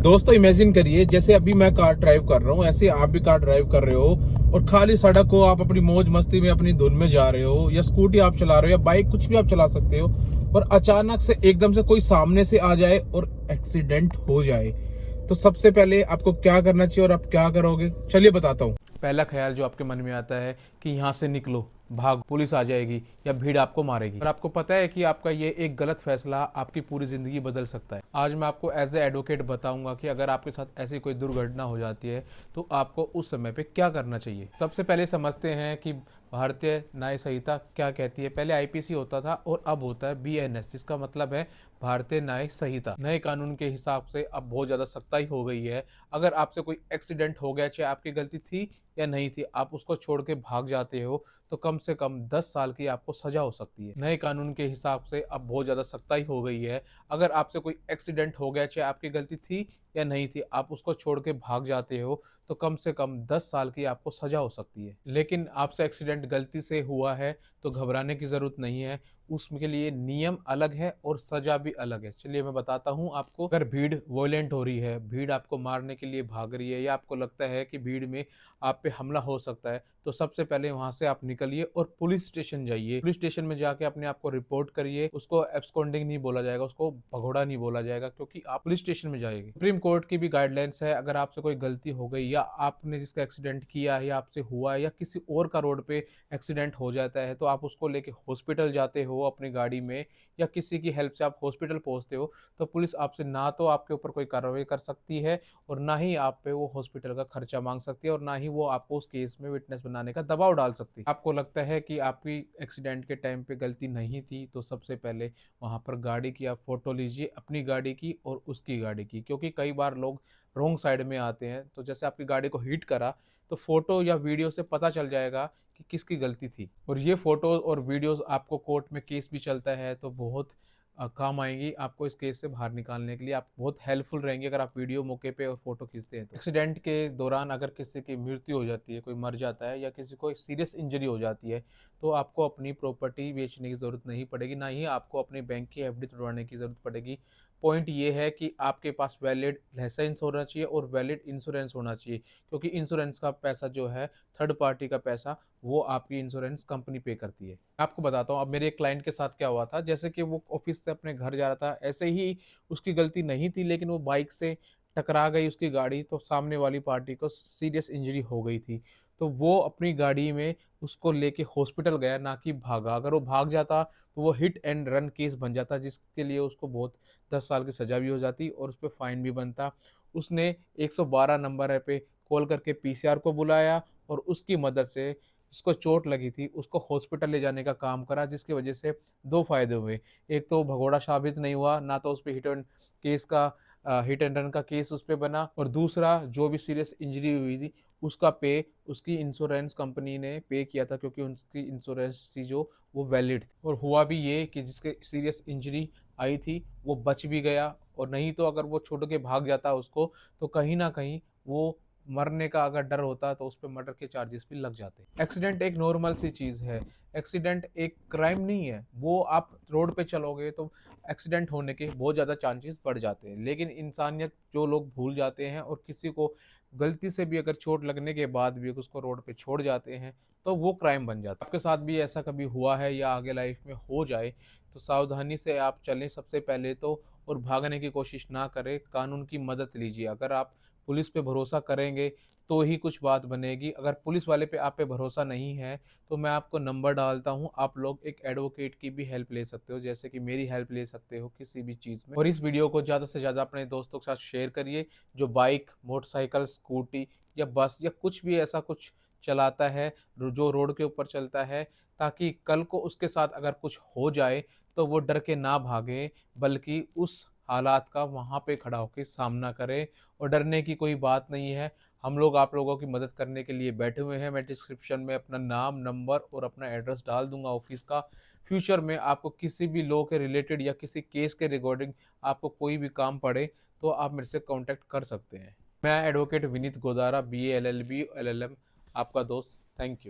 दोस्तों इमेजिन करिए जैसे अभी मैं कार ड्राइव कर रहा हूँ, ऐसे आप भी कार ड्राइव कर रहे हो और खाली सड़क को आप अपनी मौज मस्ती में अपनी धुन में जा रहे हो, या स्कूटी आप चला रहे हो या बाइक, कुछ भी आप चला सकते हो। और अचानक से एकदम से कोई सामने से आ जाए और एक्सीडेंट हो जाए, तो सबसे पहले आपको क्या करना चाहिए और आप क्या करोगे, चलिए बताता हूँ। पहला ख्याल जो आपके मन में आता है कि यहाँ से निकलो, भाग, पुलिस आ जाएगी या भीड़ आपको मारेगी। और आपको पता है कि आपका ये एक गलत फैसला आपकी पूरी जिंदगी बदल सकता है। आज मैं आपको एज ए एडवोकेट बताऊंगा कि अगर आपके साथ ऐसी कोई दुर्घटना हो जाती है तो आपको उस समय पे क्या करना चाहिए। सबसे पहले समझते हैं कि भारतीय न्याय संहिता क्या कहती है। पहले आईपीसी होता था और अब होता है बीएनएस, जिसका मतलब है भारतीय न्याय संहिता। नए कानून के हिसाब से अब बहुत ज्यादा सख्ताई हो गई है। अगर आपसे कोई एक्सीडेंट हो गया, चाहे आपकी गलती थी या नहीं थी, आप उसको छोड़ के भाग जाते हो तो कम से कम 10 साल की आपको सजा हो सकती है। नए कानून के हिसाब से अब बहुत ज्यादा सख्ताई हो गई है। अगर आपसे कोई एक्सीडेंट हो गया, चाहे आपकी गलती थी या नहीं थी, आप उसको छोड़ के भाग जाते हो तो कम से कम 10 साल की आपको सजा हो सकती है। लेकिन आपसे एक्सीडेंट गलती से हुआ है तो घबराने की जरूरत नहीं है। उसके लिए नियम अलग है और सजा भी अलग है। चलिए मैं बताता हूँ आपको। अगर भीड़ वॉयलेंट हो रही है, भीड़ आपको मारने के लिए भाग रही है, या आपको लगता है कि भीड़ में आप पे हमला हो सकता है, तो सबसे पहले वहां से आप निकलिए और पुलिस स्टेशन जाइए। पुलिस स्टेशन में जाके अपने आप को रिपोर्ट करिए। उसको एब्सकॉन्डिंग नहीं बोला जाएगा, उसको भगोड़ा नहीं बोला जाएगा, क्योंकि आप पुलिस स्टेशन में जाएंगे। सुप्रीम कोर्ट की भी गाइडलाइंस है, अगर आपसे कोई गलती हो गई या आपने जिसका एक्सीडेंट किया है या आपसे हुआ है या किसी और का रोड पे एक्सीडेंट हो जाता है, तो आप उसको लेके हॉस्पिटल जाते हो अपनी गाड़ी में, या किसी की हेल्प से आप हॉस्पिटल पहुंचते हो, तो पुलिस आपसे ना तो आपके ऊपर कोई कार्रवाई कर सकती है और ना ही आप पे वो हॉस्पिटल का खर्चा मांग सकती है, और ना ही वो आपको उस केस में विटनेस बनाने का दबाव डाल सकती है। आपको लगता है कि आपकी एक्सीडेंट के टाइम पे गलती नहीं थी, तो सबसे पहले वहां पर गाड़ी की आप फोटो लीजिए, अपनी गाड़ी की और उसकी गाड़ी की, क्योंकि कई बार लोग रॉन्ग साइड में आते हैं। तो जैसे आपकी गाड़ी को हिट करा तो फोटो या वीडियो से पता चल जाएगा कि किसकी गलती थी। और ये फोटो और वीडियोस आपको कोर्ट में केस भी चलता है तो बहुत काम आएंगी आपको इस केस से बाहर निकालने के लिए। आप बहुत हेल्पफुल रहेंगे अगर आप वीडियो मौके पे और फोटो खींचते हैं। तो एक्सीडेंट के दौरान अगर किसी की मृत्यु हो जाती है, कोई मर जाता है या किसी को सीरियस इंजरी हो जाती है, तो आपको अपनी प्रॉपर्टी बेचने की जरूरत नहीं पड़ेगी, ना ही आपको अपने बैंक की एफडी तोड़वाने की जरूरत पड़ेगी। पॉइंट ये है कि आपके पास वैलिड लाइसेंस होना चाहिए और वैलिड इंश्योरेंस होना चाहिए, क्योंकि इंश्योरेंस का पैसा जो है, थर्ड पार्टी का पैसा, वो आपकी इंश्योरेंस कंपनी पे करती है। आपको बताता हूँ अब मेरे एक क्लाइंट के साथ क्या हुआ था। जैसे कि वो ऑफिस से अपने घर जा रहा था, ऐसे ही उसकी गलती नहीं थी, लेकिन वो बाइक से टकरा गई उसकी गाड़ी, तो सामने वाली पार्टी को सीरियस इंजरी हो गई थी। तो वो अपनी गाड़ी में उसको लेके हॉस्पिटल गया, ना कि भागा। अगर वो भाग जाता तो वो हिट एंड रन केस बन जाता, जिसके लिए उसको बहुत 10 साल की सजा भी हो जाती और उस पर फाइन भी बनता। उसने 112 नंबर पे कॉल करके पीसीआर को बुलाया और उसकी मदद से जिसको चोट लगी थी उसको हॉस्पिटल ले जाने का काम करा, जिसकी वजह से दो फायदे हुए। एक तो भगोड़ा साबित नहीं हुआ, ना तो उस पर हिट एंड रन का केस उस पर बना, और दूसरा जो भी सीरियस इंजरी हुई थी उसका पे उसकी इंश्योरेंस कंपनी ने पे किया था, क्योंकि उनकी इंश्योरेंस थी जो वो वैलिड थी। और हुआ भी ये कि जिसके सीरियस इंजरी आई थी वो बच भी गया, और नहीं तो अगर वो छोड़ के भाग जाता उसको, तो कहीं ना कहीं वो मरने का अगर डर होता तो उस पर मर्डर के चार्जेस भी लग जाते। एक्सीडेंट एक नॉर्मल सी चीज है, एक्सीडेंट एक क्राइम नहीं है। वो आप रोड पे चलोगे तो एक्सीडेंट होने के बहुत ज्यादा चांसेस बढ़ जाते हैं, लेकिन इंसानियत जो लोग भूल जाते हैं और किसी को गलती से भी अगर चोट लगने के बाद भी उसको रोड पे छोड़ जाते हैं, तो वो क्राइम बन जाता है। आपके साथ भी ऐसा कभी हुआ है या आगे लाइफ में हो जाए, तो सावधानी से आप चलें सबसे पहले तो, और भागने की कोशिश ना करें, कानून की मदद लीजिए। अगर आप पुलिस पे भरोसा करेंगे तो ही कुछ बात बनेगी। अगर पुलिस वाले पे आप पे भरोसा नहीं है तो मैं आपको नंबर डालता हूँ, आप लोग एक एडवोकेट की भी हेल्प ले सकते हो, जैसे कि मेरी हेल्प ले सकते हो किसी भी चीज़ में। और इस वीडियो को ज़्यादा से ज़्यादा अपने दोस्तों के साथ शेयर करिए जो बाइक, मोटरसाइकिल, स्कूटी या बस या कुछ भी ऐसा कुछ चलाता है, जो रोड के ऊपर चलता है, ताकि कल को उसके साथ अगर कुछ हो जाए तो वो डर के ना भागे, बल्कि उस हालात का वहां पे खड़ा होकर सामना करे। और डरने की कोई बात नहीं है, हम लोग आप लोगों की मदद करने के लिए बैठे हुए हैं। मैं डिस्क्रिप्शन में अपना नाम, नंबर और अपना एड्रेस डाल दूंगा ऑफिस का। फ्यूचर में आपको किसी भी लॉ के रिलेटेड या किसी केस के रिगार्डिंग आपको कोई भी काम पड़े तो आप मेरे से कांटेक्ट कर सकते हैं। मैं advocate Vineet Godara, BA LLB LLM, आपका दोस्त। Thank you.